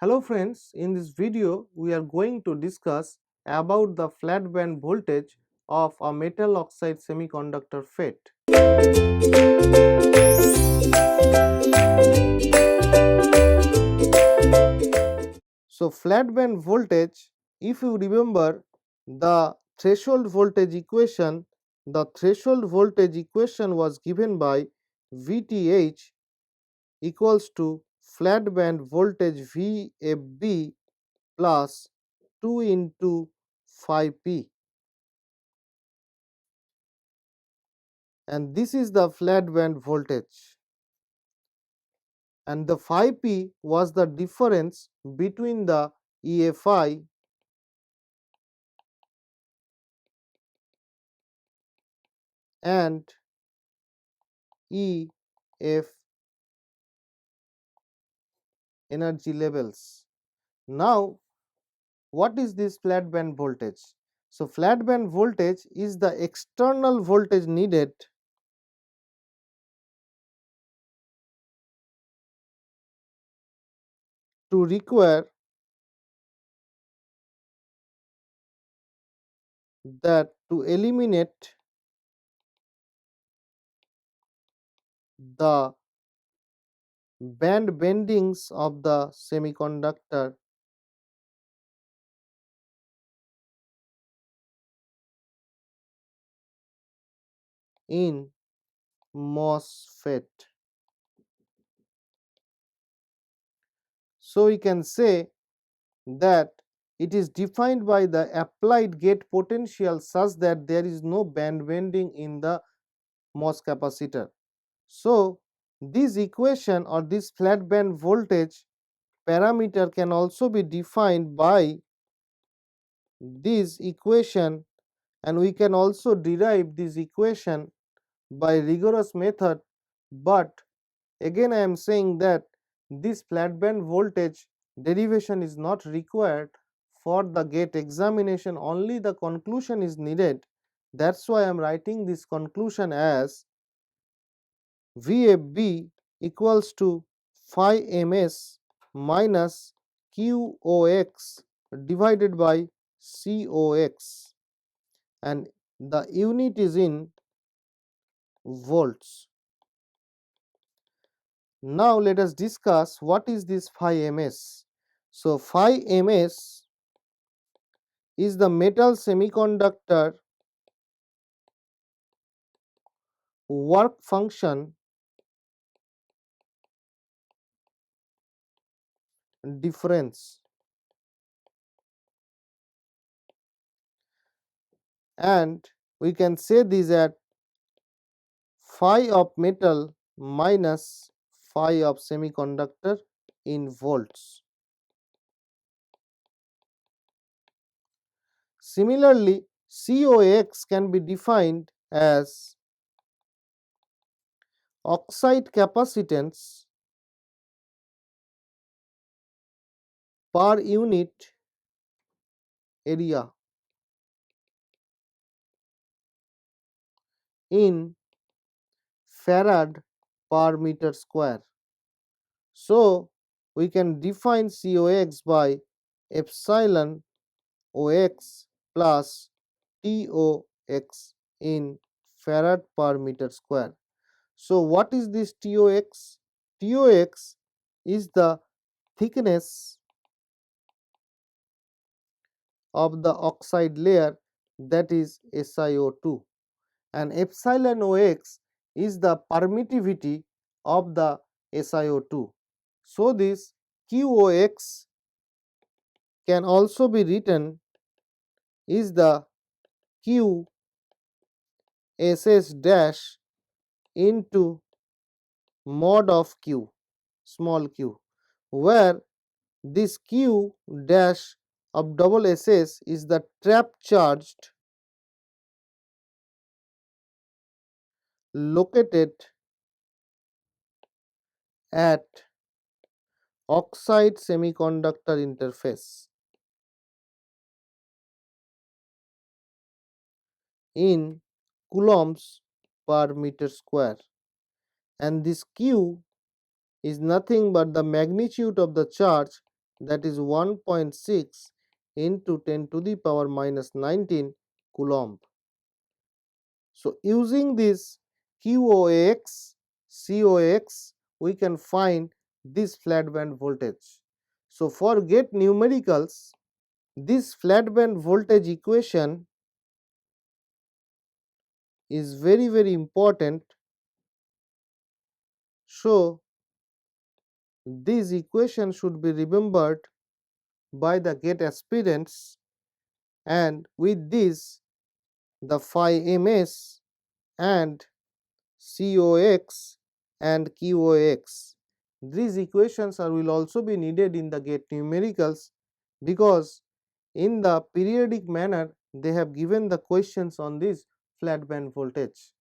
Hello friends, in this video we are going to discuss about the flat band voltage of a metal oxide semiconductor FET. So flat band voltage, if you remember the threshold voltage equation was given by VTH equals to flat band voltage VFB plus 2 into phi p, and this is the flat band voltage, and the phi p was the difference between the EFI and EF energy levels. Now what is this flat band voltage? So flat band voltage is the external voltage needed to require that to eliminate the band bendings of the semiconductor in MOSFET. So we can say that it is defined by the applied gate potential such that there is no band bending in the MOS capacitor. So this equation or this flat band voltage parameter can also be defined by this equation, and we can also derive this equation by rigorous method, but again I am saying that this flat band voltage derivation is not required for the gate examination, only the conclusion is needed. That is why I am writing this conclusion as VFB equals to phi ms minus QOX divided by COX, and the unit is in volts. Now let us discuss what is this phi ms. So phi ms is the metal semiconductor work function difference, and we can say this at phi of metal minus phi of semiconductor in volts. Similarly, COX can be defined as oxide capacitance per unit area in farad per meter square. So we can define COX by epsilon OX plus TOX in farad per meter square. So what is this TOX? TOX is the thickness of the oxide layer, that is SiO2, and epsilon OX is the permittivity of the SiO2. So this QOX can also be written is the QSS dash into mod of Q, small q, where this Q dash of double SS is the trap charged located at oxide semiconductor interface in coulombs per meter square, and this Q is nothing but the magnitude of the charge that is 1.6 into 10 to the power minus 19 coulomb. So using this QOX, COX, we can find this flat band voltage. So for get numericals, this flat band voltage equation is very important. So this equation should be remembered by the gate aspirants, and with this the phi ms and COX and QOX. These equations will also be needed in the gate numericals, because in the periodic manner they have given the questions on this flat band voltage.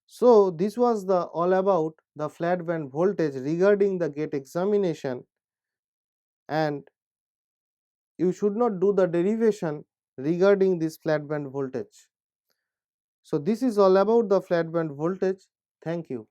So this was the all about the flat band voltage regarding the gate examination, and you should not do the derivation regarding this flat band voltage. So this is all about the flat band voltage. Thank you.